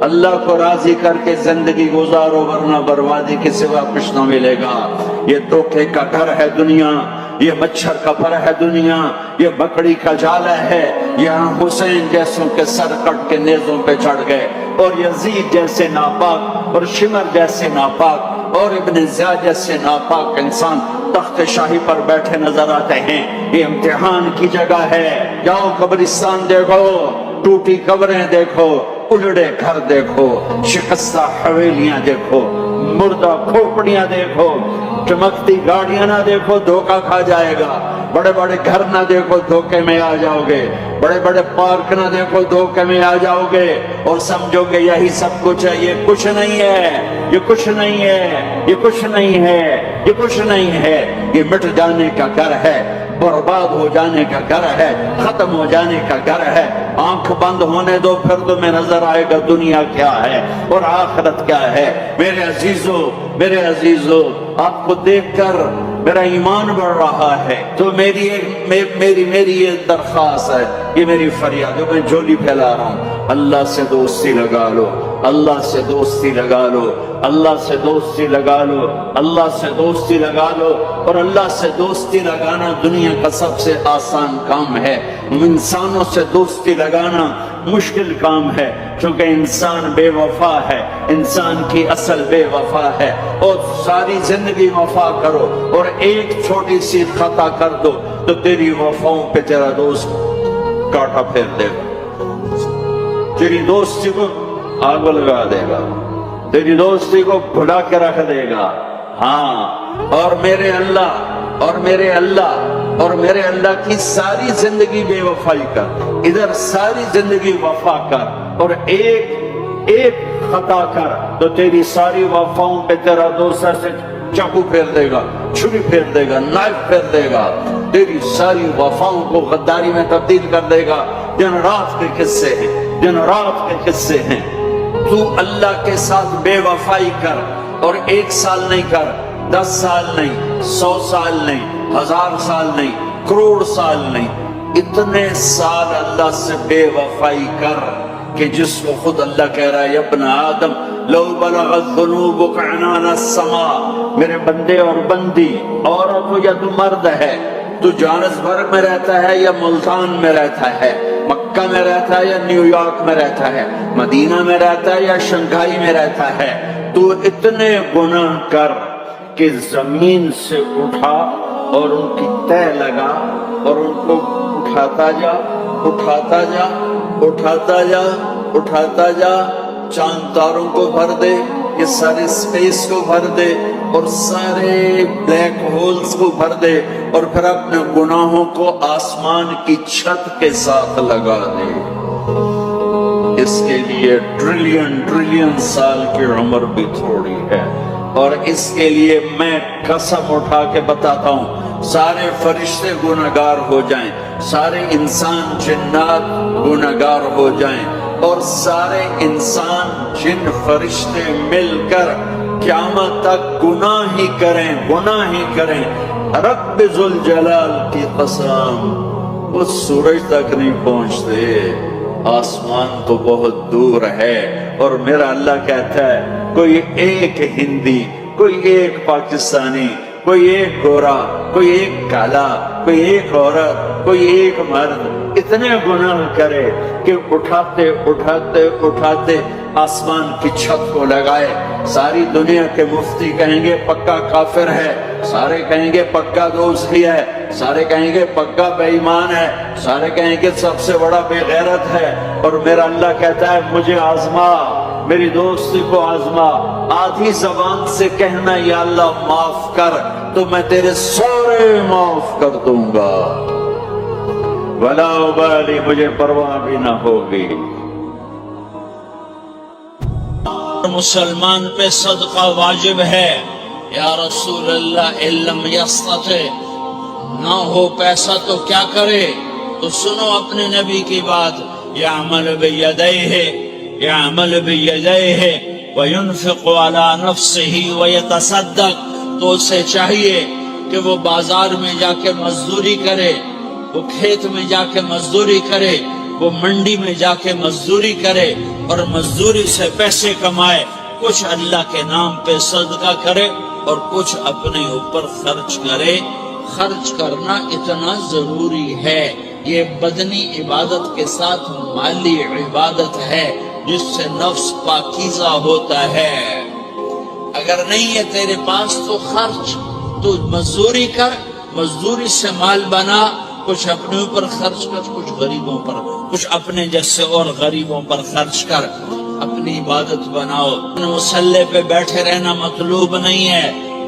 اللہ کو راضی کر کے زندگی گزارو ورنہ بربادی کے سوا کچھ نہ ملے گا۔ یہ دھوکے کا گھر ہے دنیا، یہ مچھر کا پر ہے دنیا، یہ بکڑی کا جال ہے۔ یہاں حسین جیسوں کے سر کٹ کے نیزوں پہ چڑھ گئے، اور یزید جیسے ناپاک، اور شمر جیسے ناپاک، اور ابن زیاد جیسے ناپاک انسان تخت شاہی پر بیٹھے نظر آتے ہیں۔ یہ امتحان کی جگہ ہے۔ جاؤ قبرستان دیکھو، ٹوٹی قبریں دیکھو، اجڑے گھر دیکھو، شکستہ حویلیاں دیکھو، مردہ کھوپڑیاں دیکھو، چمکتی گاڑیاں نہ دیکھو، دھوکہ کھا جائے گا۔ بڑے بڑے گھر نہ دیکھو، دھوکے میں آ جاؤ گے۔ بڑے بڑے پارک نہ دیکھو، دھوکے میں آ جاؤ گے اور سمجھو گے یہی سب کچھ ہے۔ یہ کچھ نہیں ہے، یہ کچھ نہیں ہے، یہ کچھ نہیں ہے، یہ کچھ نہیں ہے۔ یہ مٹ جانے کا گھر ہے، برباد ہو جانے کا گھر ہے، ختم ہو جانے کا گھر ہے۔ آنکھ بند ہونے دو، پھر تمہیں نظر آئے گا دنیا کیا ہے اور آخرت کیا ہے۔ میرے عزیزو، میرے عزیزو، آپ کو دیکھ کر میرا ایمان بڑھ رہا ہے، تو میری یہ درخواست ہے، یہ میری فریاد ہے، میں جھولی پھیلا رہا ہوں۔ اللہ سے دوستی لگا لو، اللہ سے دوستی لگا لو، اللہ سے دوستی لگا لو، اللہ سے دوستی لگا لو۔ اور اللہ سے دوستی لگانا دنیا کا سب سے آسان کام ہے۔ انسانوں سے دوستی لگانا مشکل کام ہے، کیونکہ انسان بے وفا ہے، انسان کی اصل بے وفا ہے۔ اور ساری زندگی وفا کرو اور ایک چھوٹی سی خطا کر دو تو تیری وفاؤں پہ تیرا دوست کاٹا پھیر دے گا، تیری دوستی کو آگ لگا دے گا، تیری دوستی کو بھلا کے رکھ دے گا۔ ہاں، اور میرے اللہ، اور میرے اللہ، اور میرے اللہ کی ساری زندگی بے وفائی کر، ادھر ساری زندگی وفا کر، اور ایک خطا کر تو تیری ساری وفاؤں پہ تیرا دوست سے چاقو پھیر دے گا، چھری پھیر دے گا، نائف پھیر دے گا، تیری ساری وفاؤں کو غداری میں تبدیل کر دے گا۔ دن رات کے قصے ہیں، دن رات کے قصے ہیں۔ تو اللہ کے ساتھ بے وفائی کر، اور 1 سال نہیں کر، 10 سال نہیں، 100 سال نہیں، 1000 سال نہیں، کروڑ سال نہیں، اتنے سال اللہ سے بے وفائی کر کہ جس کو خود اللہ کہہ رہا ہے، یا ابن آدم لو بلغت ذنوبک عنان السماء، میرے بندے اور بندی، عورت ہو یا تو مرد ہے، تو جوہانسبرگ میں رہتا ہے یا ملتان میں رہتا ہے، مکہ میں رہتا ہے یا نیو یارک میں رہتا ہے، مدینہ میں رہتا ہے یا شنگھائی میں رہتا ہے، تو اتنے گناہ کر کہ زمین سے اٹھا اور ان کی تہ لگا اور ان کو اٹھاتا جا، اٹھاتا جا، اٹھاتا جا، اٹھاتا جا، چاند تاروں کو بھر دے، یہ سارے سپیس کو بھر دے، اور سارے بلیک ہولز کو بھر دے، اور پھر اپنے گناہوں کو آسمان کی چھت کے ساتھ لگا دے۔ اس کے لیے ٹریلین سال کی عمر بھی تھوڑی ہے، اور اس کے لیے میں قسم اٹھا کے بتاتا ہوں، سارے فرشتے گنہگار ہو جائیں، سارے انسان جنات گنہگار ہو جائیں، اور سارے انسان جن فرشتے مل کر قیامت تک گناہ ہی کریں، گناہ ہی کریں، رب ذوالجلال کی قسم اس سورج تک نہیں پہنچتے، آسمان تو بہت دور ہے۔ اور میرا اللہ کہتا ہے، کوئی ایک ہندی، کوئی ایک پاکستانی، کوئی ایک گورا، کوئی ایک کالا، کوئی ایک عورت، کوئی ایک مرد اتنے گناہ کرے کہ اٹھاتے اٹھاتے اٹھاتے آسمان کی چھت کو لگائے، ساری دنیا کے مفتی کہیں گے پکا کافر ہے، سارے کہیں گے پکا دوزخی ہے، سارے کہیں گے پکا بے ایمان ہے، سارے کہیں گے سب سے بڑا بے غیرت ہے، اور میرا اللہ کہتا ہے مجھے آزما، میری دوستی کو آزما، آدھی زبان سے کہنا یا اللہ معاف کر تو میں تیرے سارے معاف کر دوں گا، ولا ابالی، مجھے پرواہ بھی نہ ہوگی۔ مسلمان پہ صدقہ واجب ہے، یا رسول اللہ علم یستطع، نہ ہو پیسہ تو کیا کرے؟ تو سنو اپنے نبی کی بات، یعمل بیدیہ، یعمل بیدیہ وینفق علی نفسہ ویتصدق، تو اسے چاہیے کہ وہ بازار میں جا کے مزدوری کرے، وہ کھیت میں جا کے مزدوری کرے، وہ منڈی میں جا کے مزدوری کرے اور مزدوری سے پیسے کمائے، کچھ اللہ کے نام پہ صدقہ کرے اور کچھ اپنے اوپر خرچ کرے۔ خرچ کرنا اتنا ضروری ہے، یہ بدنی عبادت کے ساتھ مالی عبادت ہے جس سے نفس پاکیزہ ہوتا ہے۔ اگر نہیں ہے تیرے پاس تو خرچ، تو مزدوری کر، مزدوری سے مال بنا، کچھ اپنے اوپر خرچ کر، کچھ غریبوں پر، کچھ اپنے جیسے اور غریبوں پر خرچ کر، اپنی عبادت بناؤ۔ مصلی پہ بیٹھے رہنا مطلوب نہیں ہے،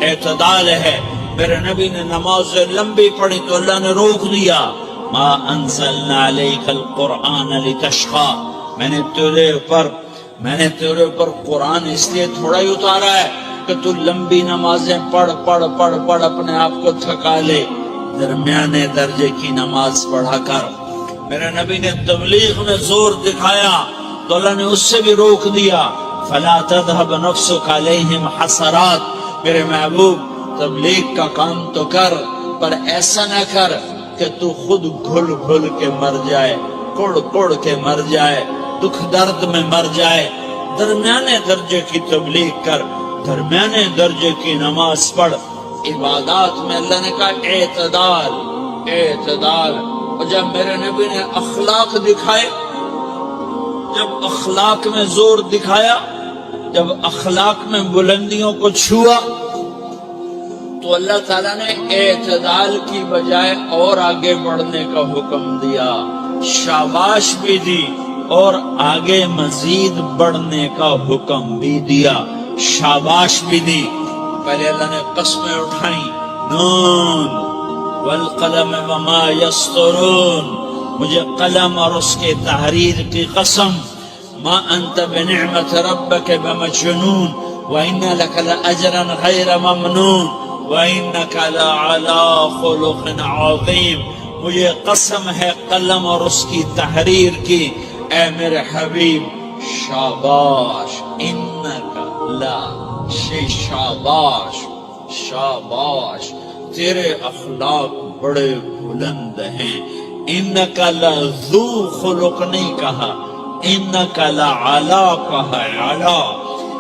اعتدال ہے۔ میرے نبی نے نماز لمبی پڑھی تو اللہ نے روک دیا، ما انزلنا علیک القرآن لتشقى، میں نے تیرے اوپر قرآن اس لیے تھوڑا ہی اتارا ہے کہ تو لمبی نمازیں پڑھ اپنے آپ کو تھکا لے، درمیانے درجے کی نماز پڑھا کر۔ میرے نبی نے تبلیغ میں زور دکھایا تو اللہ نے اس سے بھی روک دیا، فلا تذهب نفسك عليهم حسرات، میرے محبوب تبلیغ کا کام تو کر، پر ایسا نہ کر کہ تو خود گھل کے مر جائے، کوڑ کے مر جائے، دکھ درد میں مر جائے۔ درمیانے درجے کی تبلیغ کر، درمیانے درجے کی نماز پڑھ۔ عبادات میں اللہ نے کہا اعتدال۔ اور جب میرے نبی نے اخلاق دکھائے، جب اخلاق میں زور دکھایا، جب اخلاق میں بلندیوں کو چھوا، تو اللہ تعالیٰ نے اعتدال کی بجائے اور آگے بڑھنے کا حکم دیا، شاباش بھی دی اور آگے مزید بڑھنے کا حکم بھی دیا، شاباش بھی دی۔ پہلے اللہ نے قسمیں اٹھائیں، نون والقلم وما یسطرون، مجھے قلم اور اس کے تحریر کی قسم، ما انت بنعمت ربک بمجنون وإن لك لأجرا غیر ممنون وإنك لعلى خلق عظیم، مجھے قسم ہے قلم اور اس کی تحریر کی، اے میرے حبیب شاباش، انک لا شاباش، تیرے اخلاق بڑے بلند ہیں۔ انک لذو خلق نہیں کہا، انک لعلا کہا، علا،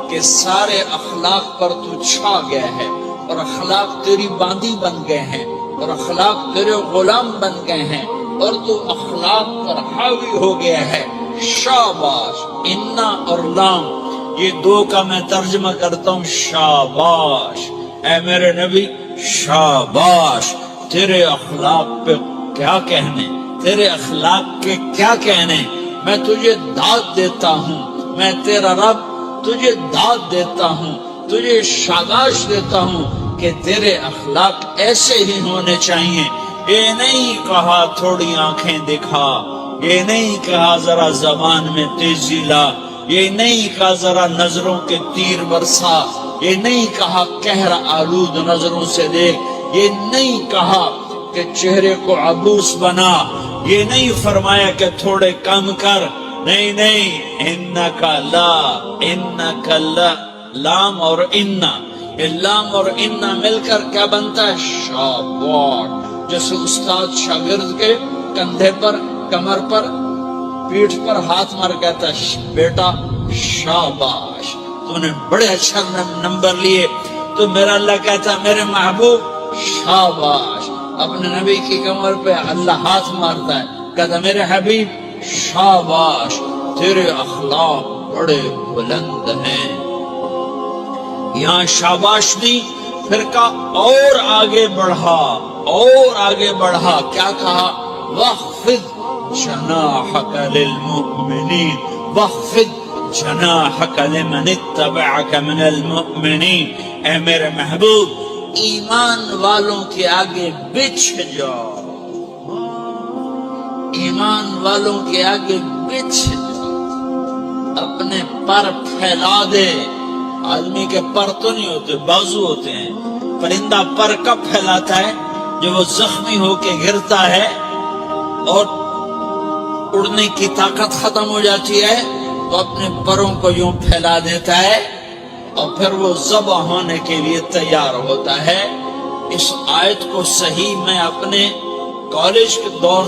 کہ سارے اخلاق پر تو چھا گیا ہے، اور اخلاق تیری باندی بن گئے ہیں، اور اخلاق تیرے غلام بن گئے ہیں، اور تو اخلاق پر حاوی ہو گیا ہے۔ شاباش، انا اور لام یہ دو کا میں ترجمہ کرتا ہوں شاباش، اے میرے نبی شاباش، تیرے اخلاق پہ کیا کہنے، تیرے اخلاق کے کیا کہنے، میں تجھے داد دیتا ہوں، میں تیرا رب تجھے داد دیتا ہوں، تجھے شاباش دیتا ہوں کہ تیرے اخلاق ایسے ہی ہونے چاہیے۔ یہ نہیں کہا تھوڑی آنکھیں دکھا، یہ نہیں کہا ذرا زبان میں تیزی لا، یہ نہیں کہا ذرا نظروں کے تیر برسا، یہ نہیں کہا قہر آلود نظروں سے دیکھ، یہ نہیں کہا کہ چہرے کو عبوس بنا، یہ نہیں فرمایا کہ تھوڑے کم کر، نہیں، انکا لا، لام اور انا، یہ لام اور انا مل کر کیا بنتا ہے؟ شاباش۔ جیسے استاد شاگرد کے کندھے پر، کمر پر، پیٹھ پر ہاتھ مار کہتا ہے بیٹا شاباش، تو نے بڑے اچھا نمبر لیے، تو میرا اللہ کہتا ہے میرے محبوب شاباش۔ اپنے نبی کی کمر پہ اللہ ہاتھ مارتا ہے، کہتا میرے حبیب شاباش، تیرے اخلاق بڑے بلند ہیں۔ یہاں شاباش دی، پھر کہا اور آگے بڑھا، کیا کہا؟ وَخْفِضْ جَنَاحَكَ لِلْمُؤْمِنِينَ، وَخْفِضْ جَنَاحَكَ لِمَنِ اتَّبَعَكَ مِنَ الْمُؤْمِنِينَ، اے میرے محبوب ایمان والوں کے آگے بچھ جاؤ، ایمان والوں کے آگے بچھ جاؤ، اپنے پر پھیلا دے۔ آدمی کے پر تو نہیں ہوتے، بازو ہوتے ہیں۔ پرندہ پر کب پھیلاتا ہے؟ جب وہ زخمی ہو کے گرتا ہے اور اڑنے کی طاقت ختم ہو جاتی ہے تو اپنے پروں کو یوں پھیلا دیتا ہے اور پھر وہ ذبح ہونے کے لیے تیار ہوتا ہے۔ اس آیت کو صحیح میں اپنے کالج کے دور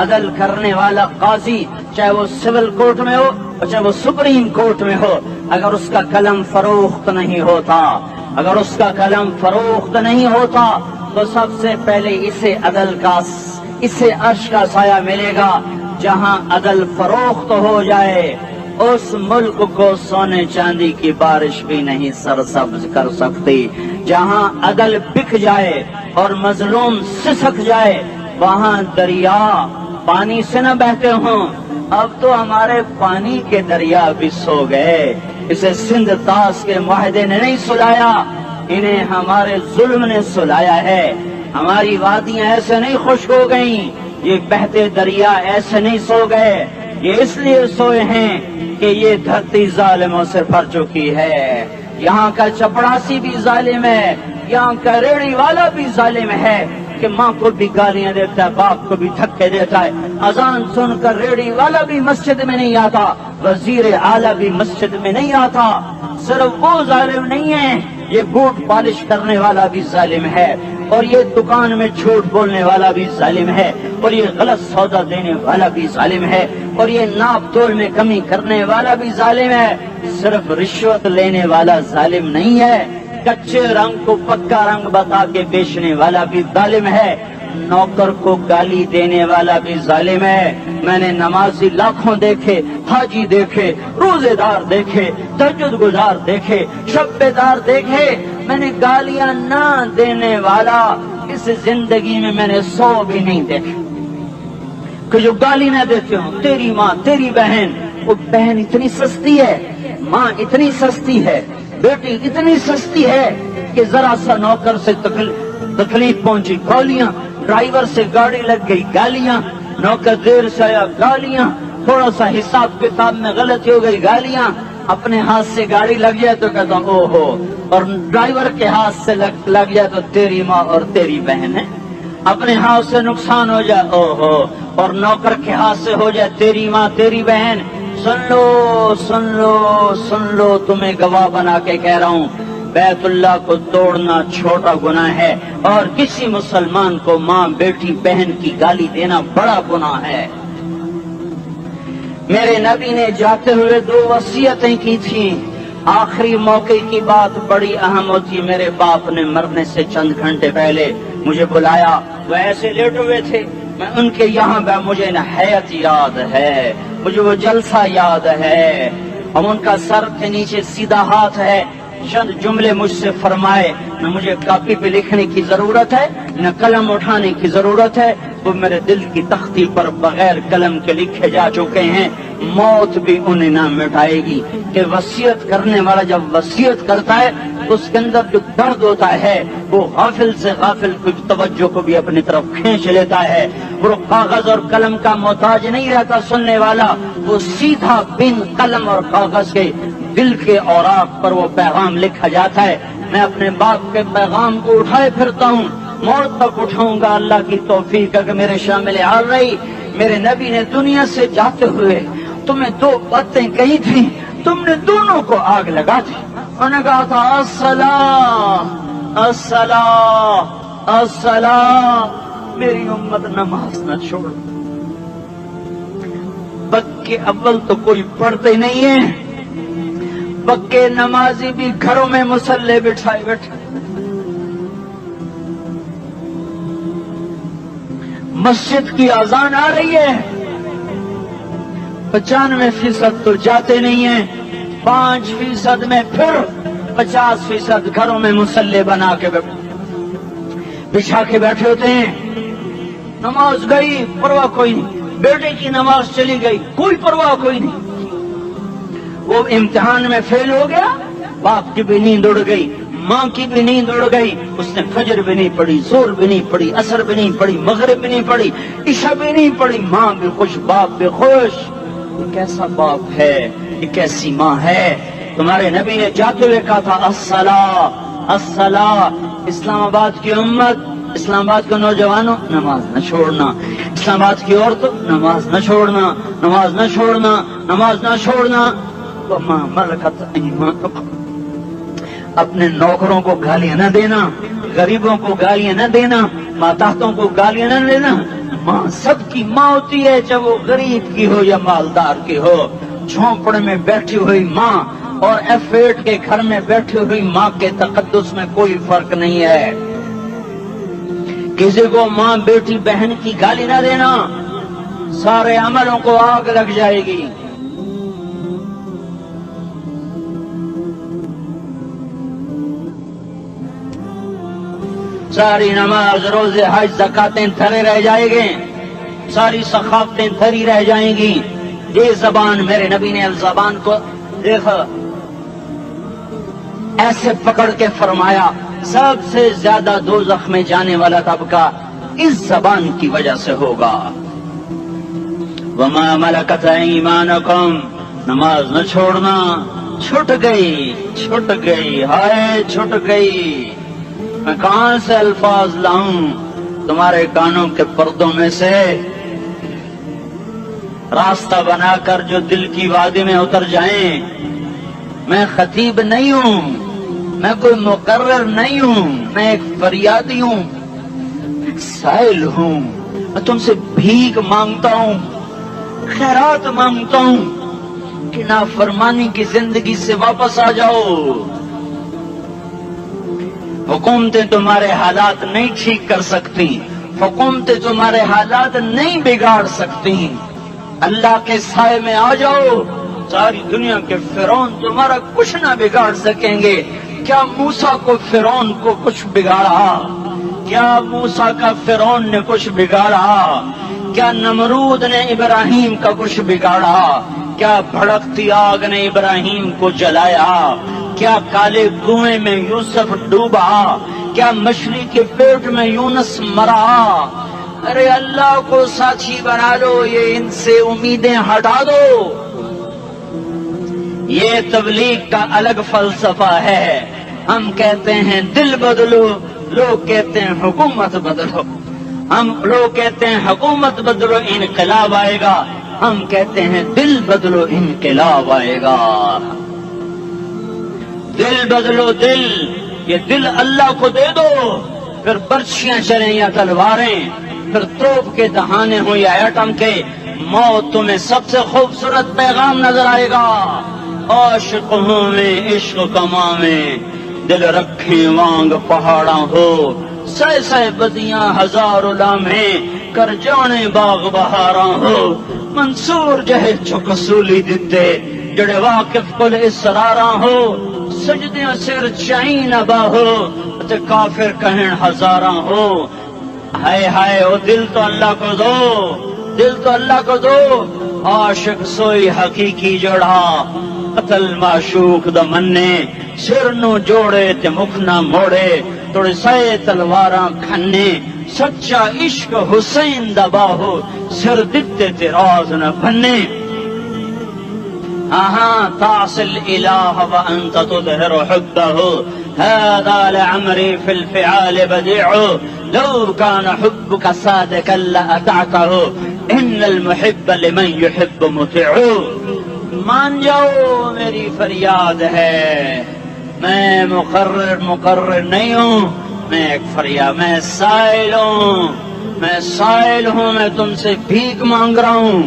عدل کرنے والا قاضی، چاہے وہ سول کورٹ میں ہو اور چاہے وہ سپریم کورٹ میں ہو، اگر اس کا قلم فروخت نہیں ہوتا، اگر اس کا قلم فروخت نہیں ہوتا تو سب سے پہلے اسے عرش کا سایہ ملے گا۔ جہاں عدل فروخت ہو جائے اس ملک کو سونے چاندی کی بارش بھی نہیں سرسبز کر سکتی۔ جہاں عدل بک جائے اور مظلوم سسک جائے وہاں دریا پانی سے نہ بہتے ہوں۔ اب تو ہمارے پانی کے دریا بھی سو گئے، اسے سندھ طاس کے معاہدے نے نہیں سلایا، انہیں ہمارے ظلم نے سلایا ہے۔ ہماری وادیاں ایسے نہیں خشک ہو گئیں، یہ بہتے دریا ایسے نہیں سو گئے، یہ اس لیے سوئے ہیں کہ یہ دھرتی ظالموں سے بھر چکی ہے۔ یہاں کا چپڑاسی بھی ظالم ہے، یہاں کا ریڑھی والا بھی ظالم ہے کہ ماں کو بھی گالیاں دیتا ہے، باپ کو بھی دھکے دیتا ہے۔ اذان سن کر ریڑھی والا بھی مسجد میں نہیں آتا، وزیر اعلیٰ بھی مسجد میں نہیں آتا۔ صرف وہ ظالم نہیں ہے، یہ بوٹ پالش کرنے والا بھی ظالم ہے، اور یہ دکان میں جھوٹ بولنے والا بھی ظالم ہے، اور یہ غلط سودا دینے والا بھی ظالم ہے، اور یہ ناپ تول میں کمی کرنے والا بھی ظالم ہے۔ صرف رشوت لینے والا ظالم نہیں ہے، کچے رنگ کو پکا رنگ بتا کے بیچنے والا بھی ظالم ہے، نوکر کو گالی دینے والا بھی ظالم ہے۔ میں نے نمازی لاکھوں دیکھے، حاجی دیکھے، روزے دار دیکھے، تہجد گزار دیکھے، شب دار دیکھے، میں نے گالیاں نہ دینے والا اس زندگی میں نے 100 بھی نہیں دیکھے کہ جو گالی نہ دیتے ہوں۔ تیری ماں، تیری بہن، وہ بہن اتنی سستی ہے، ماں اتنی سستی ہے، بیٹی اتنی سستی ہے کہ ذرا سا نوکر سے تکلیف پہنچی گالیاں، ڈرائیور سے گاڑی لگ گئی گالیاں، نوکر دیر سے آیا گالیاں، تھوڑا سا حساب کتاب میں غلطی ہو گئی گالیاں، اپنے ہاتھ سے گاڑی لگ جائے تو کہتا ہوں او ہو، اور ڈرائیور کے ہاتھ سے لگ جائے تو تیری ماں اور تیری بہن ہے، اپنے ہاتھ سے نقصان ہو جائے او ہو، اور نوکر کے ہاتھ سے ہو جائے تیری ماں تیری بہن۔ سن لو سن لو سن لو، تمہیں گواہ بنا کے کہہ رہا ہوں، بیت اللہ کو توڑنا چھوٹا گناہ ہے، اور کسی مسلمان کو ماں بیٹی بہن کی گالی دینا بڑا گناہ ہے۔ میرے نبی نے جاتے ہوئے 2 وصیتیں کی تھیں، آخری موقع کی بات بڑی اہم ہوتی۔ میرے باپ نے مرنے سے چند گھنٹے پہلے مجھے بلایا، وہ ایسے لیٹے ہوئے تھے، میں ان کے یہاں گیا، مجھے نہایت یاد ہے، مجھے وہ جلسہ یاد ہے، اور ان کا سر کے نیچے سیدھا ہاتھ ہے۔ چند جملے مجھ سے فرمائے، نہ مجھے کاپی پہ لکھنے کی ضرورت ہے نہ قلم اٹھانے کی ضرورت ہے، وہ میرے دل کی تختی پر بغیر قلم کے لکھے جا چکے ہیں، موت بھی انہیں نہ مٹائے گی۔ کہ وصیت کرنے والا جب وصیت کرتا ہے اس کے اندر جو درد ہوتا ہے وہ غافل سے غافل کی توجہ کو بھی اپنی طرف کھینچ لیتا ہے، وہ کاغذ اور قلم کا محتاج نہیں رہتا سننے والا، وہ سیدھا بن قلم اور کاغذ کے دل کے اوراق پر وہ پیغام لکھا جاتا ہے۔ میں اپنے باپ کے پیغام کو اٹھائے پھرتا ہوں، موت تک اٹھاؤں گا، اللہ کی توفیق ہے کہ میرے شامل حال رہی۔ میرے نبی نے دنیا سے جاتے ہوئے تمہیں 2 باتیں کہی تھیں، تم نے دونوں کو آگ لگا دی۔ انہوں نے کہا تھا الصلاۃ الصلاۃ الصلاۃ، میری امت نماز نہ چھوڑ۔ پکے اول تو کوئی پڑھتے نہیں ہے، پکے نمازی بھی گھروں میں مصلے بٹھائے بیٹھے، مسجد کی اذان آ رہی ہے، 95% تو جاتے نہیں ہیں، 5% میں پھر 50% گھروں میں مصلے بنا کے بچھا کے بیٹھے ہوتے ہیں۔ نماز گئی پرواہ کوئی نہیں، بیٹے کی نماز چلی گئی کوئی پرواہ کوئی نہیں، وہ امتحان میں فیل ہو گیا، باپ کی بھی نیند اڑ گئی، ماں کی بھی نیند اڑ گئی، اس نے فجر بھی نہیں پڑھی، زور بھی نہیں پڑھی، عصر بھی نہیں پڑھی، مغرب بھی نہیں پڑھی، عشاء بھی نہیں پڑھی، ماں بھی خوش باپ بھی خوش۔ یہ کیسا باپ ہے، یہ کیسی ماں ہے؟ تمہارے نبی نے جاتے ہوئے کہا تھا الصلاۃ الصلاۃ۔ اسلام آباد کی امت، اسلام آباد کے نوجوانوں، نماز نہ چھوڑنا، اسلام آباد کی عورتوں، نماز نہ چھوڑنا، نماز نہ چھوڑنا، نماز نہ چھوڑنا۔ وما ملکت ایمانکم، اپنے نوکروں کو گالیاں نہ دینا، غریبوں کو گالیاں نہ دینا، ماتحتوں کو گالیاں نہ دینا، ماں سب کی ماں ہوتی ہے، چاہے وہ غریب کی ہو یا مالدار کی ہو. جھونپڑے میں بیٹھی ہوئی ماں اور F8 کے گھر میں بیٹھی ہوئی ماں کے تقدس میں کوئی فرق نہیں ہے. کسی کو ماں بیٹی بہن کی گالی نہ دینا، سارے عملوں کو آگ لگ جائے گی. ساری نماز روزے حج زکاتیں دھرے رہ جائیں گے، ساری ثقافتیں دھری رہ جائیں گی. یہ زبان، میرے نبی نے زبان کو دیکھا ایسے پکڑ کے فرمایا سب سے زیادہ دوزخ میں جانے والا طبقہ اس زبان کی وجہ سے ہوگا. وما ملکت ایمانکم، نماز نہ چھوڑنا. چھٹ گئی ہائے چھٹ گئی. میں کہاں سے الفاظ لاؤں تمہارے کانوں کے پردوں میں سے، راستہ بنا کر جو دل کی وادی میں اتر جائیں. میں خطیب نہیں ہوں، میں کوئی مقرر نہیں ہوں، میں ایک فریادی ہوں، ایک سائل ہوں. میں تم سے بھیک مانگتا ہوں، خیرات مانگتا ہوں کہ نافرمانی کی زندگی سے واپس آ جاؤ. حکومتیں تمہارے حالات نہیں ٹھیک کر سکتی، حکومتیں تمہارے حالات نہیں بگاڑ سکتی. اللہ کے سائے میں آ جاؤ، ساری دنیا کے فرعون تمہارا کچھ نہ بگاڑ سکیں گے. کیا موسیٰ کو فرعون کو کچھ بگاڑا؟ کیا موسیٰ کا فرعون نے کچھ بگاڑا؟ کیا نمرود نے ابراہیم کا کچھ بگاڑا؟ کیا بھڑکتی آگ نے ابراہیم کو جلایا؟ کیا کالے کنویں میں یوسف ڈوبا؟ کیا مچھلی کے پیٹ میں یونس مرا؟ ارے اللہ کو ساتھی بنا لو، یہ ان سے امیدیں ہٹا دو. یہ تبلیغ کا الگ فلسفہ ہے. ہم کہتے ہیں دل بدلو، لوگ کہتے ہیں حکومت بدلو. ہم لوگ کہتے ہیں حکومت بدلو انقلاب آئے گا، ہم کہتے ہیں دل بدلو انقلاب آئے گا. دل بدلو دل، یہ دل اللہ کو دے دو، پھر برچیاں چلیں یا تلواریں، پھر توپ کے دہانے ہوں یا ایٹم کے، موت تمہیں سب سے خوبصورت پیغام نظر آئے گا. عاشق ہوں میں عشق کما میں، دل رکھیں وانگ پہاڑاں ہو، سہ سہ بدیاں ہزاروں لامیں، کر جانے باغ بہاراں ہو. منصور جہے چکسولی دتے، جڑے واقف کل اسراراں ہو، سجدیاں سر چائیں نبا ہو، تے کافر کہیں ہزاراں ہو. ہائے ہائے او دل تو اللہ کو دو، دل تو اللہ کو دو. عاشق سوئی حقیقی جڑا، قتل معشوق دا مننے، سر نو جوڑے تے مکھ نہ موڑے، توڑے سائے تلواراں کھنے. سچا عشق حسین دا باہو، سر دتے تے راز نہ بھنے. تعصي الإله وأنت تظهر حبه، هذا لعمري في الفعال بديع، لو كان حبك صادقا لأطعته، إن المحب لمن يحب مطيع. مان جاؤ میری فریاد ہے، میں مقرر نہیں ہوں، میں ایک فریاد، میں سائل ہوں، میں تم سے بھیک مانگ رہا ہوں.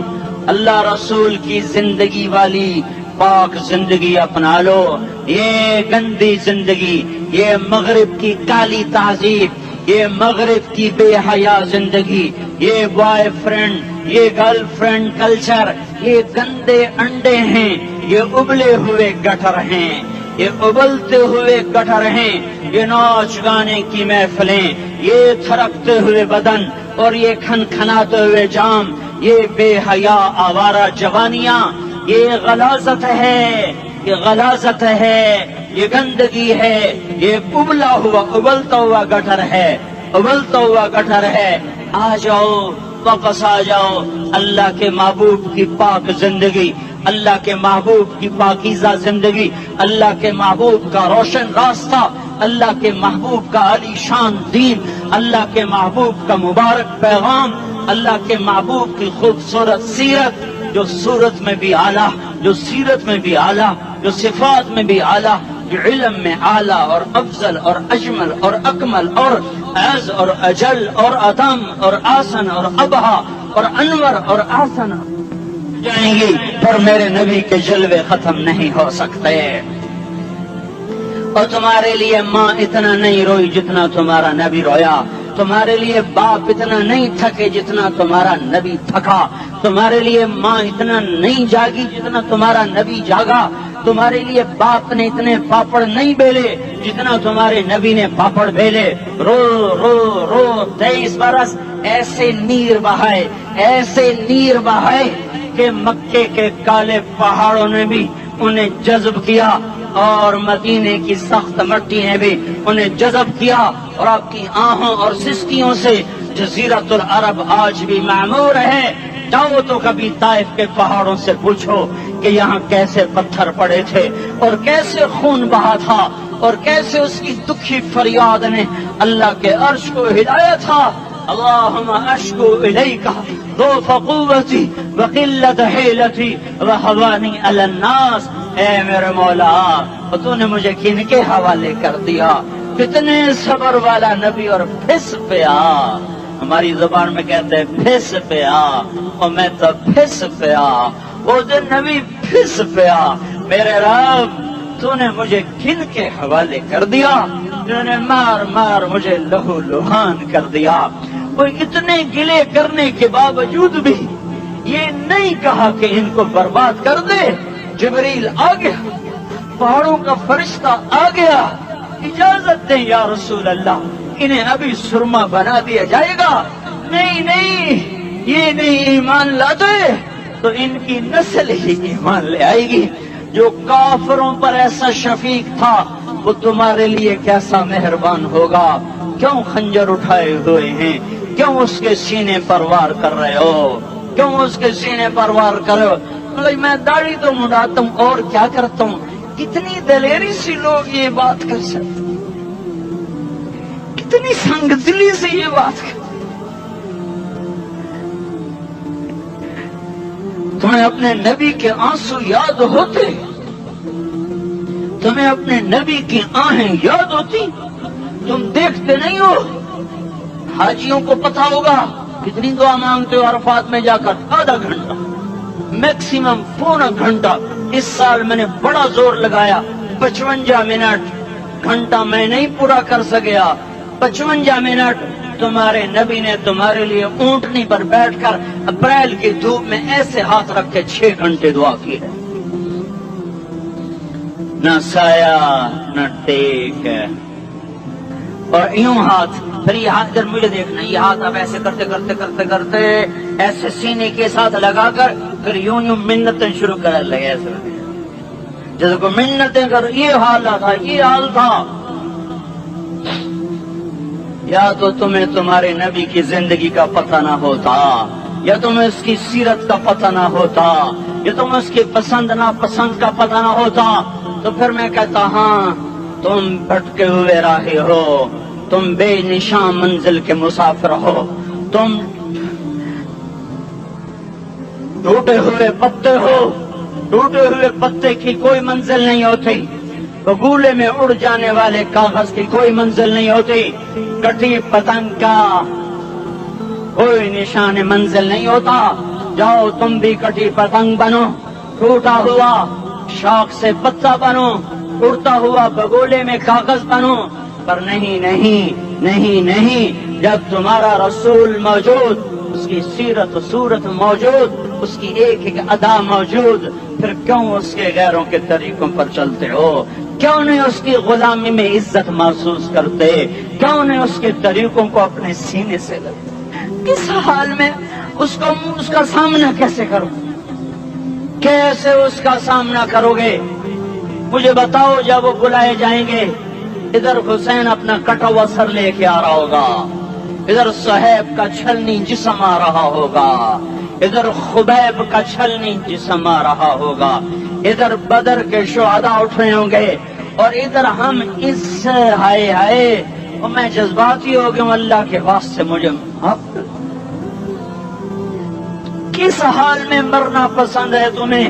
اللہ رسول کی زندگی والی پاک زندگی اپنا لو. یہ گندی زندگی، یہ مغرب کی کالی تہذیب، یہ مغرب کی بے حیا زندگی، یہ بوائے فرینڈ، یہ گرل فرینڈ کلچر، یہ گندے انڈے ہیں، یہ ابلے ہوئے گٹر ہیں، یہ ابلتے ہوئے گٹر ہیں. یہ ناچ گانے کی محفلیں، یہ تھرکتے ہوئے بدن اور یہ کھنکھناتے ہوئے جام، یہ بے حیا آوارہ جوانیاں، یہ غلاظت ہے، یہ غلاظت ہے، یہ گندگی ہے، یہ ابلتا ہوا گٹر ہے، ابلتا ہوا گٹر ہے. آ جاؤ، واپس آ جاؤ. اللہ کے محبوب کی پاک زندگی، اللہ کے محبوب کی پاکیزہ زندگی، اللہ کے محبوب کا روشن راستہ، اللہ کے محبوب کا علی شان دین، اللہ کے محبوب کا مبارک پیغام، اللہ کے محبوب کی خوبصورت سیرت، جو صورت میں بھی اعلیٰ، جو سیرت میں بھی اعلیٰ، جو صفات میں بھی اعلیٰ، جو علم میں اعلیٰ اور افضل اور اجمل اور اکمل اور اعز اور اجل اور ادم اور آسن اور ابہا اور انور اور آسن جائیں گی، پر میرے نبی کے جلوے ختم نہیں ہو سکتے۔ اور تمہارے لیے ماں اتنا نہیں روئی جتنا تمہارا نبی رویا، تمہارے لیے باپ اتنا نہیں تھکے جتنا تمہارا نبی تھکا، تمہارے لیے ماں اتنا نہیں جاگی جتنا تمہارا نبی جاگا، تمہارے لیے باپ نے اتنے پاپڑ نہیں بیلے جتنا تمہارے نبی نے پاپڑ بیلے۔ رو رو رو 23 برس ایسے نیر بہائے، ایسے نیر بہائے کہ مکے کے کالے پہاڑوں نے بھی انہیں جذب کیا اور مدینے کی سخت مٹی نے بھی انہیں جذب کیا، اور آپ کی آہوں اور سسکیوں سے جزیرۃ العرب آج بھی معمور ہے۔ جاؤ تو کبھی طائف کے پہاڑوں سے پوچھو کہ یہاں کیسے پتھر پڑے تھے اور کیسے خون بہا تھا اور کیسے اس کی دکھی فریاد نے اللہ کے عرش کو ہلایا تھا۔ اللہم اشکو الیک ضعف قوتی وقلت حیلتی وہوانی علی الناس۔ اے میرے مولا، تو نے مجھے کن کے حوالے کر دیا؟ کتنے صبر والا نبی اور پھس پیا، ہماری زبان میں کہتے ہیں پھس پیا، اور میں تو پھس پیا، وہ دن نبی پھس پیا۔ میرے رب، تو نے مجھے کن کے حوالے کر دیا جنہوں نے مار مار مجھے لہو لہان کر دیا؟ وہ اتنے گلے کرنے کے باوجود بھی یہ نہیں کہا کہ ان کو برباد کر دے۔ جبریل آ گیا، پہاڑوں کا فرشتہ آ گیا، اجازت دیں یا رسول اللہ، انہیں ابھی سرما بنا دیا جائے گا۔ نہیں نہیں، یہ نہیں ایمان لاتے تو ان کی نسل ہی ایمان لے آئے گی۔ جو کافروں پر ایسا شفیق تھا وہ تمہارے لیے کیسا مہربان ہوگا۔ کیوں خنجر اٹھائے ہوئے ہیں؟ کیوں اس کے سینے پر وار کر رہے ہو؟ کیوں اس کے سینے پر وار کر رہے ہو؟ میں داڑھی تو مڈاتا ہوں اور کیا کرتا ہوں۔ کتنی دلیری سے لوگ یہ بات کر سکتے، کتنی سنگ دلی سے یہ بات کر۔ تمہیں اپنے نبی کے آنسو یاد ہوتے؟ تمہیں اپنے نبی کی آہیں یاد ہوتی؟ تم دیکھتے نہیں ہو؟ حاجیوں کو پتا ہوگا کتنی دعا مانگتے ہو عرفات میں جا کر؟ آدھا گھنٹہ، میکسیمم پونا گھنٹہ۔ اس سال میں نے بڑا زور لگایا، 55 منٹ، گھنٹہ میں نہیں پورا کر سکیا۔ 55 منٹ تمہارے نبی نے تمہارے لیے اونٹنی پر بیٹھ کر اپریل کی دھوپ میں ایسے ہاتھ رکھ کے 6 گھنٹے دعا کی ہے۔ نہ سایہ نہ ٹیک ہے، اور یوں ہاتھ، پھر یہ ہاتھ ادھر مجھے دیکھنا، یہ ہاتھ اب ایسے کرتے کرتے کرتے کرتے ایسے سینے کے ساتھ لگا کر پھر یوں یوں منتیں شروع کر لگے، ایسے جیسے کو منتیں کر۔ یہ حال تھا، یہ حال تھا۔ یا تو تمہیں تمہارے نبی کی زندگی کا پتہ نہ ہوتا، یا تمہیں اس کی سیرت کا پتہ نہ ہوتا، یا تمہیں اس کی پسند ناپسند کا پتہ نہ ہوتا، تو پھر میں کہتا ہاں تم بھٹکے ہوئے راہی ہو، تم بے نشان منزل کے مسافر ہو، تم ٹوٹے ہوئے پتے ہو۔ ٹوٹے ہوئے پتے کی کوئی منزل نہیں ہوتی، بگولے میں اڑ جانے والے کاغذ کی کوئی منزل نہیں ہوتی، کٹی پتنگ کا کوئی نشان منزل نہیں ہوتا۔ جاؤ تم بھی کٹی پتنگ بنو، ٹوٹا ہوا شاخ سے پتا بنو، اڑتا ہوا بگولے میں کاغذ بنو، پر نہیں نہیں نہیں نہیں، جب تمہارا رسول موجود، اس کی سیرت صورت موجود، اس کی ایک ایک ادا موجود، پھر کیوں اس کے غیروں کے طریقوں پر چلتے ہو؟ کیوں نہیں اس کی غلامی میں عزت محسوس کرتے؟ کیوں نہیں اس کے طریقوں کو اپنے سینے سے لگتے؟ کس حال میں اس کا سامنا کیسے کرو؟ کیسے اس کا سامنا کرو گے؟ مجھے بتاؤ، جب وہ بلائے جائیں گے، ادھر حسین اپنا کٹا ہوا سر لے کے آ رہا ہوگا، ادھر صہیب کا چھلنی جسم آ رہا ہوگا، ادھر خبیب کا چھلنی جسم آ رہا ہوگا، ادھر بدر کے شہداء اٹھ رہے ہوں گے، اور ادھر ہم اس ہائے ہائے، اور میں جذباتی ہو گیا ہوں، اللہ کے واسطے مجھے کس حال میں مرنا پسند ہے تمہیں؟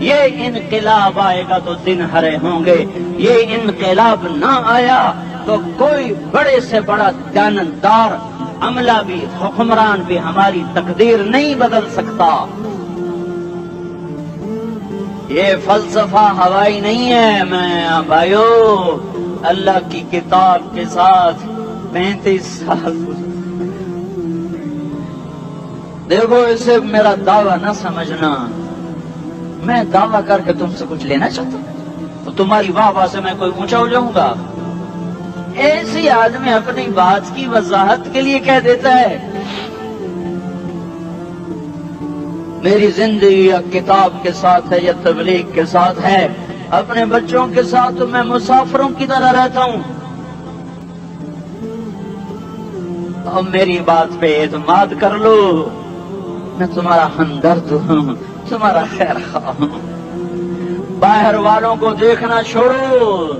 یہ انقلاب آئے گا تو دن ہرے ہوں گے، یہ انقلاب نہ آیا تو کوئی بڑے سے بڑا دیانتدار عملہ بھی حکمران بھی ہماری تقدیر نہیں بدل سکتا۔ یہ فلسفہ ہوائی نہیں ہے۔ میں بھائیو اللہ کی کتاب کے ساتھ 35 سال دیکھو، اسے میرا دعویٰ نہ سمجھنا، میں دعویٰ کر کے تم سے کچھ لینا چاہتا ہوں تو تمہاری واہ سے میں کوئی اونچا ہو جاؤں گا؟ ایسی آدمی اپنی بات کی وضاحت کے لیے کہہ دیتا ہے میری زندگی یا کتاب کے ساتھ ہے یا تبلیغ کے ساتھ ہے، اپنے بچوں کے ساتھ تو میں مسافروں کی طرح رہتا ہوں، اب میری بات پہ اعتماد کر لو، میں تمہارا ہمدرد ہوں، تمہارا خیر خواہ ہوں۔ باہر والوں کو دیکھنا چھوڑو،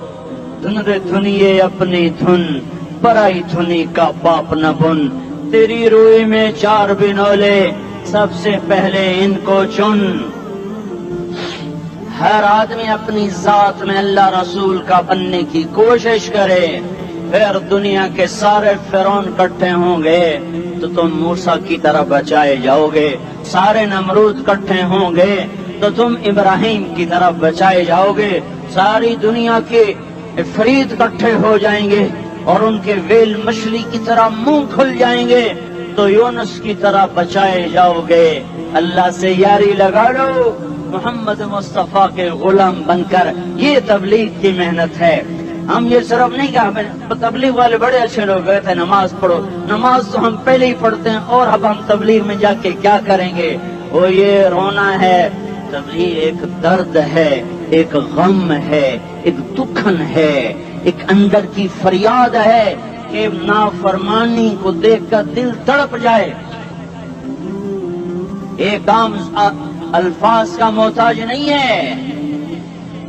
دھندے دھنیے اپنی دھن، پرائی دھنی کا پاپ نہ بن، تیری روئی میں 4 بنولے، سب سے پہلے ان کو چن۔ ہر آدمی اپنی ذات میں اللہ رسول کا بننے کی کوشش کرے، پھر دنیا کے سارے فرعون اکٹھے ہوں گے تو تم موسیٰ کی طرح بچائے جاؤ گے، سارے نمرود اکٹھے ہوں گے تو تم ابراہیم کی طرح بچائے جاؤ گے، ساری دنیا کے افریت اکٹھے ہو جائیں گے اور ان کے ویل مچھلی کی طرح منہ کھل جائیں گے تو یونس کی طرح بچائے جاؤ گے۔ اللہ سے یاری لگا لو، محمد مصطفیٰ کے غلام بن کر، یہ تبلیغ کی محنت ہے۔ ہم یہ صرف نہیں کہا تبلیغ والے بڑے اچھے لوگ گئے تھے نماز پڑھو، نماز تو ہم پہلے ہی پڑھتے ہیں اور اب ہم تبلیغ میں جا کے کیا کریں گے؟ وہ یہ رونا ہے، تبلیغ ایک درد ہے، ایک غم ہے، ایک دکھن ہے، ایک اندر کی فریاد ہے کہ نافرمانی کو دیکھ کر دل تڑپ جائے۔ ایک کام الفاظ کا محتاج نہیں ہے،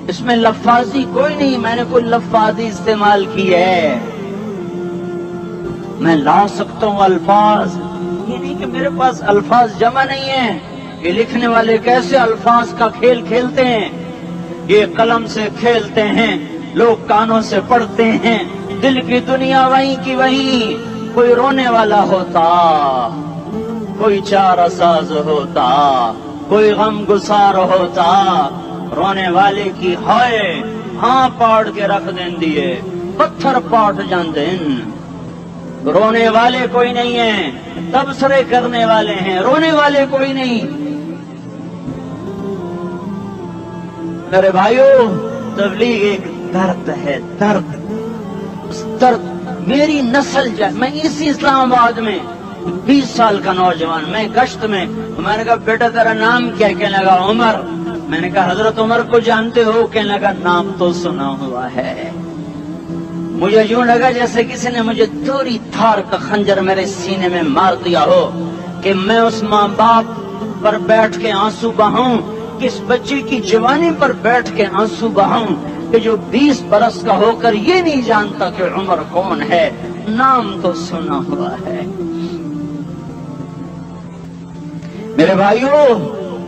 اس میں لفاظی کوئی نہیں، میں نے کوئی لفاظی استعمال کی ہے، میں لا سکتا ہوں الفاظ، یہ نہیں کہ میرے پاس الفاظ جمع نہیں ہیں۔ یہ لکھنے والے کیسے الفاظ کا کھیل کھیلتے ہیں، یہ قلم سے کھیلتے ہیں، لوگ کانوں سے پڑھتے ہیں، دل کی دنیا وہیں کی وہیں، کوئی رونے والا ہوتا، کوئی چارہ ساز ہوتا، کوئی غم گسار ہوتا، رونے والے کی ہائے ہاں پاڑ کے رکھ دیں دیے، پتھر پاٹ جان دیں۔ رونے والے کوئی نہیں ہیں، تبصرے کرنے والے ہیں، رونے والے کوئی نہیں۔ میرے بھائیو تبلیغ ایک درد ہے، درد، اس درد میری نسل میں اسی اسلام آباد میں 20 سال کا نوجوان، میں گشت میں نے کہا بیٹا تیرا نام کیا؟ کہنے لگا عمر۔ میں نے کہا حضرت عمر کو جانتے ہو؟ کہنے لگا نام تو سنا ہوا ہے۔ مجھے یوں لگا جیسے کسی نے مجھے دوری تھار کا خنجر میرے سینے میں مار دیا ہو کہ میں اس ماں باپ پر بیٹھ کے آنسو بہاؤں، کس بچی کی جوانی پر بیٹھ کے آنسو بہاؤں کہ جو 20 برس کا ہو کر یہ نہیں جانتا کہ عمر کون ہے، نام تو سنا ہوا ہے۔ میرے بھائیو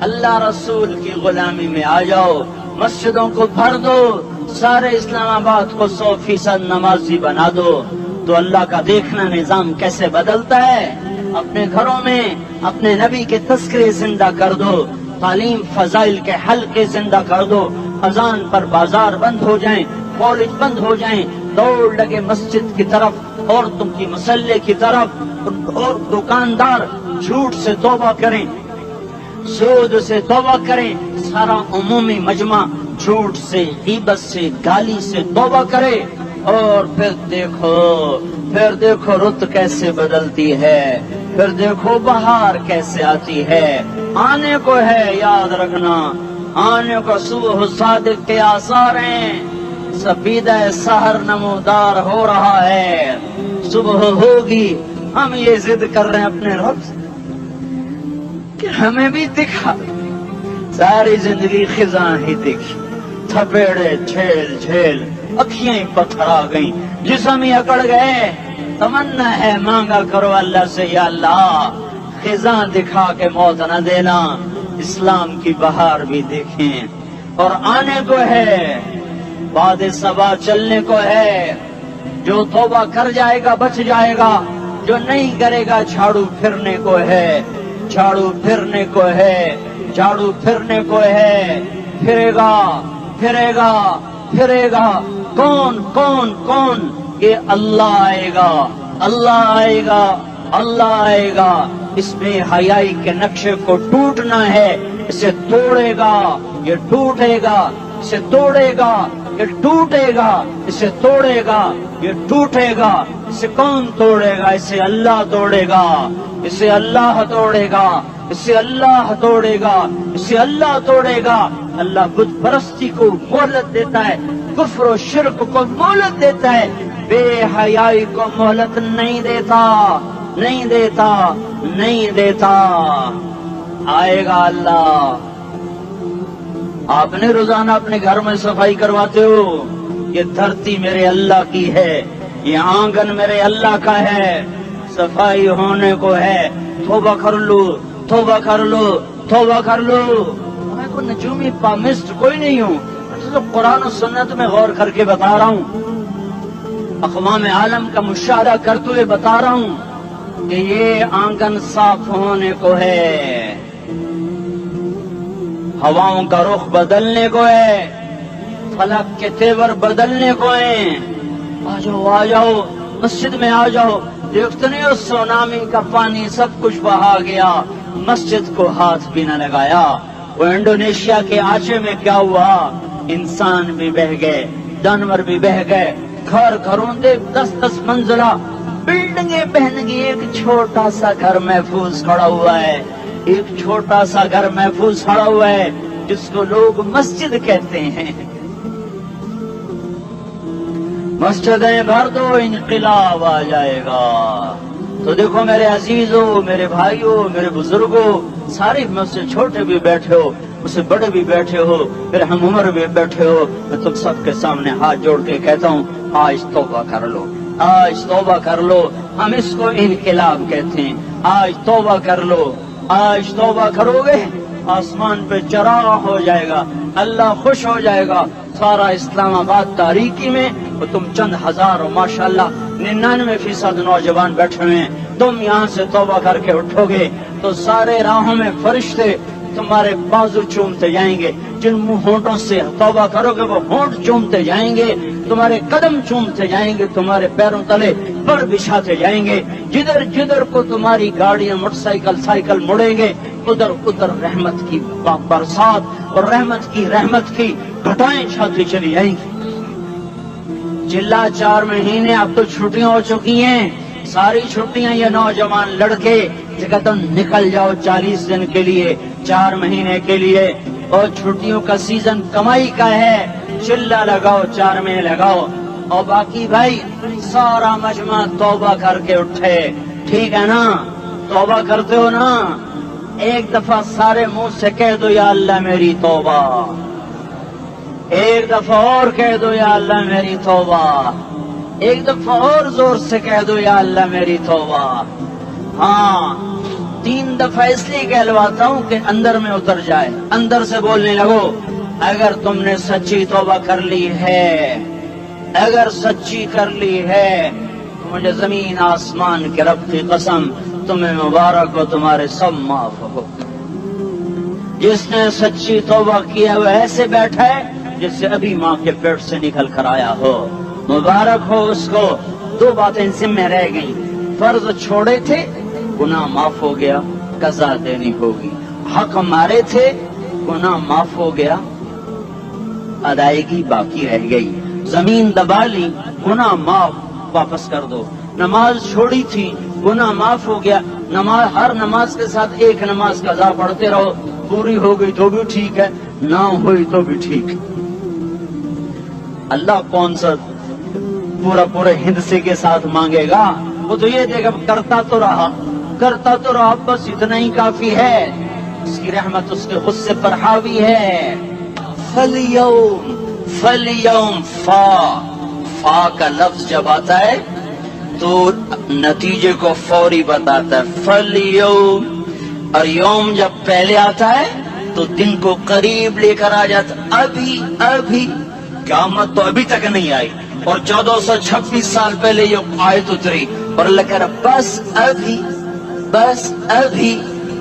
اللہ رسول کی غلامی میں آ جاؤ، مسجدوں کو بھر دو، سارے اسلام آباد کو 100% نمازی بنا دو تو اللہ کا دیکھنا نظام کیسے بدلتا ہے۔ اپنے گھروں میں اپنے نبی کے تذکرے زندہ کر دو، تعلیم فضائل کے حلقے زندہ کر دو، اذان پر بازار بند ہو جائیں، کالج بند ہو جائیں، دوڑ لگے مسجد کی طرف، عورتوں کی مسلح کی طرف، اور دکاندار جھوٹ سے توبہ کریں، سود سے توبہ کریں، سارا عمومی مجمع جھوٹ سے، غیبت سے، گالی سے توبہ کرے، اور پھر دیکھو رت کیسے بدلتی ہے، پھر دیکھو بہار کیسے آتی ہے۔ آنے کو ہے، یاد رکھنا، آنے کو صبح صادق کے آثار ہیں، سپیدہ سحر نمودار ہو رہا ہے، صبح ہوگی۔ ہم یہ ضد کر رہے ہیں اپنے رب سے کہ ہمیں بھی دکھا، ساری زندگی خزاں ہی دکھی، تھپیڑے جھیل جھیل، اکھیاں ہی پتھر آ گئیں، جسم ہی اکڑ گئے۔ تمنا ہے مانگا کرو اللہ سے، یا اللہ خزاں دکھا کے موت نہ دینا، اسلام کی بہار بھی دیکھیں، اور آنے کو ہے، باد صبا چلنے کو ہے۔ جو توبہ کر جائے گا بچ جائے گا، جو نہیں کرے گا جھاڑو پھرنے کو ہے، جھاڑو پھرنے کو ہے، جھاڑو پھرنے کو ہے۔ پھرے گا پھرے گا پھرے گا، کون کون کون؟ یہ اللہ آئے گا، اللہ آئے گا، اللہ آئے گا۔ اس میں حیائی کے نقشے کو ٹوٹنا ہے، اسے توڑے گا یہ ٹوٹے گا، اسے توڑے گا یہ ٹوٹے گا، اسے توڑے گا یہ ٹوٹے گا۔ اسے کون توڑے گا؟ اسے اللہ توڑے گا، اسے اللہ توڑے گا، اسے اللہ توڑے گا، اسے اللہ توڑے گا۔ اللہ بت پرستی کو مہلت دیتا ہے، کفر و شرک کو مہلت دیتا ہے، بے حیائی کو مہلت نہیں دیتا، نہیں دیتا، نہیں دیتا۔ آئے گا اللہ۔ آپ نے روزانہ اپنے گھر میں صفائی کرواتے ہو؟ یہ دھرتی میرے اللہ کی ہے، یہ آنگن میرے اللہ کا ہے، صفائی ہونے کو ہے۔ توبہ کر لو، توبہ کر لو، توبہ کر لو۔ میں کوئی نجومی پامسٹ کوئی نہیں ہوں، میں تو قرآن و سنت میں غور کر کے بتا رہا ہوں، اقوام عالم کا مشاہدہ کرتے ہوئے بتا رہا ہوں کہ یہ آنگن صاف ہونے کو ہے، ہواؤں کا رخ بدلنے کو ہے، فلک کے تیور بدلنے کو ہیں۔ آ جاؤ آ جاؤ، مسجد میں آ جاؤ۔ دیکھتے نہیں ہو سونامی کا پانی سب کچھ بہا گیا، مسجد کو ہاتھ بھی نہ لگایا۔ وہ انڈونیشیا کے آچے میں کیا ہوا؟ انسان بھی بہ گئے، جانور بھی بہ گئے، گھر گھروں دے 10-10 منزلہ بلڈنگیں بہن گئی، ایک چھوٹا سا گھر محفوظ کھڑا ہوا ہے، ایک چھوٹا سا گھر محفوظ کھڑا ہوا ہے جس کو لوگ مسجد کہتے ہیں۔ مسجدیں بھر دو، انقلاب آ جائے گا۔ تو دیکھو میرے عزیزوں، میرے بھائیوں، میرے بزرگوں، سارے مجھ سے چھوٹے بھی بیٹھے ہو، مجھ سے بڑے بھی بیٹھے ہو، میرے ہم عمر بھی بیٹھے ہو، میں تم سب کے سامنے ہاتھ جوڑ کے کہتا ہوں، آج توبہ کر لو، آج توبہ کر لو۔ ہم اس کو انقلاب کہتے ہیں۔ آج توبہ کر لو، آج توبہ کرو گے، آسمان پہ چراغ ہو جائے گا، اللہ خوش ہو جائے گا۔ سارا اسلام آباد تاریکی میں اور تم چند ہزار اور ماشاءاللہ 99% نوجوان بیٹھے ہوئے ہیں، تم یہاں سے توبہ کر کے اٹھو گے تو سارے راہوں میں فرشتے تمہارے بازو چومتے جائیں گے، جن منہ ہونٹوں سے توبہ کرو گے وہ ہونٹ چومتے جائیں گے، تمہارے قدم چومتے جائیں گے، تمہارے پیروں تلے پر بچھاتے جائیں گے، جدھر جدھر کو تمہاری گاڑیاں موٹر سائیکل سائیکل مڑیں گے ادھر ادھر رحمت کی برسات اور رحمت کی گھٹائیں چھاتی چلی جائیں گی۔ چلا 4 مہینے اب تو چھٹیاں ہو چکی ہیں، ساری چھٹیاں یہ نوجوان لڑکے کہتے نکل جاؤ 40 دن کے لیے، 4 مہینے کے لیے، اور چھٹیوں کا سیزن کمائی کا ہے، چلا لگاؤ 4 مہینے لگاؤ، اور باقی بھائی سارا مجمع توبہ کر کے اٹھے، ٹھیک ہے نا؟ توبہ کرتے ہو نا؟ ایک دفعہ سارے منہ سے کہہ دو یا اللہ میری توبہ، ایک دفعہ اور کہہ دو یا اللہ میری توبہ، ایک دفعہ اور زور سے کہہ دو یا اللہ میری توبہ۔ ہاں 3 دفعہ اس لیے کہلواتا ہوں کہ اندر میں اتر جائے، اندر سے بولنے لگو۔ اگر تم نے سچی توبہ کر لی ہے، اگر سچی کر لی ہے تو مجھے زمین آسمان کے رب کی قسم تمہیں مبارک ہو، تمہارے سب معاف ہو۔ جس نے سچی توبہ کیا وہ ایسے بیٹھا ہے جس سے ابھی ماں کے پیٹ سے نکل کر آیا ہو، مبارک ہو اس کو۔ 2 باتیں ذمہ رہ گئیں، فرض چھوڑے تھے گناہ معاف ہو گیا، قضا دینی ہوگی، حق مارے تھے گناہ معاف ہو گیا، ادائیگی باقی رہ گئی، زمین دبا لی گناہ معاف، واپس کر دو۔ نماز چھوڑی تھی گناہ معاف ہو گیا، نماز ہر نماز کے ساتھ ایک نماز قضا پڑھتے رہو، پوری ہو گئی تو بھی ٹھیک ہے، نہ ہوئی تو بھی ٹھیک۔ اللہ کون سا پورے ہندسے کے ساتھ مانگے گا؟ وہ تو یہ دے گا کرتا تو رہا بس اتنا ہی کافی ہے، اس کی رحمت اس کے غصے پر حاوی ہے۔ فَالْيَوْمِ فا کا لفظ جب آتا ہے تو نتیجے کو فوری بتاتا ہے، فَالْيَوْمِ، اور یوم جب پہلے آتا ہے تو دن کو قریب لے کر آ جاتا. ابھی قیامت تو ابھی تک نہیں آئی اور 1426 سال پہلے یہ آیت اتری اور اللہ کہہ رہا بس ابھی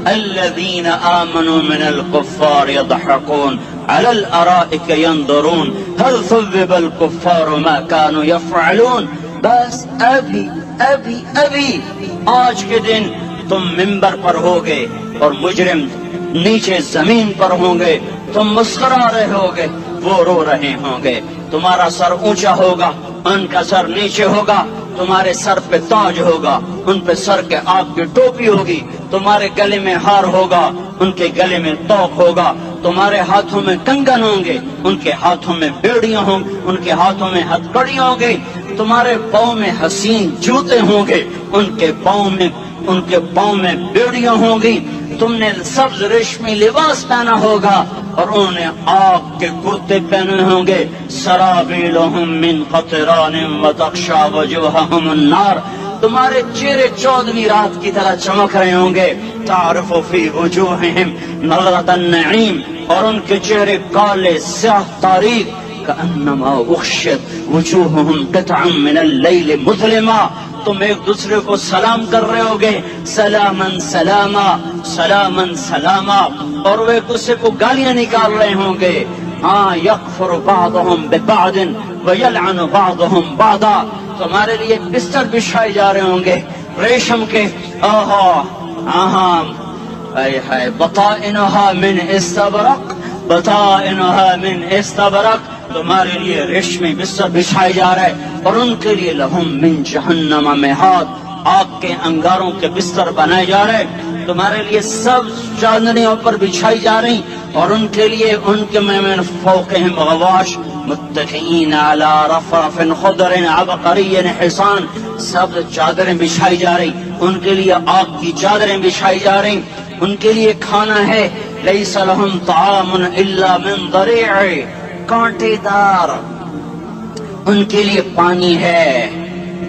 الذين آمنوا من الكفار يضحكون على الارائك ينظرون هل ثوب الكفار ما كانوا يفعلون. بس ابھی آج کے دن تم منبر پر ہوگے اور مجرم نیچے زمین پر ہوں گے, تم مسکرا رہے ہوگے, وہ رو رہے ہوں گے. تمہارا سر اونچا ہوگا, ان کا سر نیچے ہوگا. تمہارے سر پہ تاج ہوگا, ان پہ سر کے آگ کی ٹوپی ہوگی. تمہارے گلے میں ہار ہوگا, ان کے گلے میں توق ہوگا. تمہارے ہاتھوں میں کنگن ہوں گے, ان کے ہاتھوں میں بیڑیاں ہوں گی, ان کے ہاتھوں میں ہتھکڑیاں ہوں گی. تمہارے پاؤں میں حسین جوتے ہوں گے, ان کے پاؤں میں بیڑیاں ہوں گی. تم نے سبز ریشمی لباس پہنا ہوگا اور انہوں نے آگ کے کرتے پہنے ہوں گے. سرابیلہم من قطران وتغشی وجوہہم النار. تمہارے چہرے چودھویں رات کی طرح چمک رہے ہوں گے. تعرف فی وجوہہم نظرۃ النعیم, اور ان کے چہرے کالے سیاہ تاریک. کأنما اغشیت وجوہہم قطعا من اللیل مظلما. تم ایک دوسرے کو سلام کر رہے ہوگے, سلامن سلاما سلامن سلاما, اور وہ ایک دوسرے کو گالیاں نکال رہے ہوں گے. ہاں یکفر بعضهم ببعض ویلعن بعضهم بعضا. تمہارے لیے بستر بچھائے جا رہے ہوں گے ریشم کے. بطائنها من استبرق, بطائنها من استبرق. تمہارے لیے ریشمی بستر بچھائے جا رہے اور ان کے لیے لہم من جہنم مہاد, آگ کے انگاروں کے بستر بنائے جا رہے. تمہارے لیے سب چادریوں پر بچھائی جا رہی اور ان کے لیے ان کے من فوقہم غواش متکئین علی رفرف خضر عبقری حصان. سب چادریں بچھائی جا رہی, ان کے لیے آگ کی چادریں بچھائی جا رہی. ان کے لیے کھانا ہے, لیس لہم طعام الا من ضریع, کانٹے دار. ان کے لیے پانی ہے,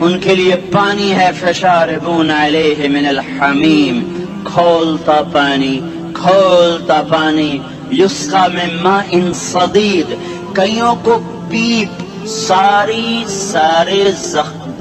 ان کے لیے پانی ہے. فشاربون علیہ من الحمیم, کھولتا پانی. یسقا من ماء صدید, کئیوں کو پیپ. سارے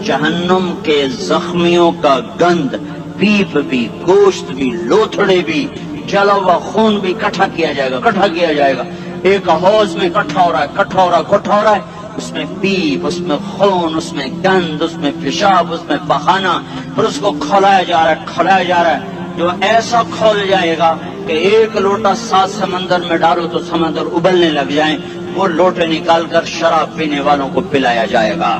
جہنم کے زخمیوں کا گند, پیپ بھی, گوشت بھی, لوتھڑے بھی, جلا ہوا خون بھی اکٹھا کیا جائے گا. ایک حوض میں اکٹھا ہو رہا ہے. اس میں پیپ, اس میں خون, اس میں گند, اس میں پیشاب, اس میں پخانہ, اور اس کو کھولایا جا رہا ہے. جو ایسا کھول جائے گا کہ ایک لوٹا 7 سمندر میں ڈالو تو سمندر ابلنے لگ جائیں. وہ لوٹے نکال کر شراب پینے والوں کو پلایا جائے گا.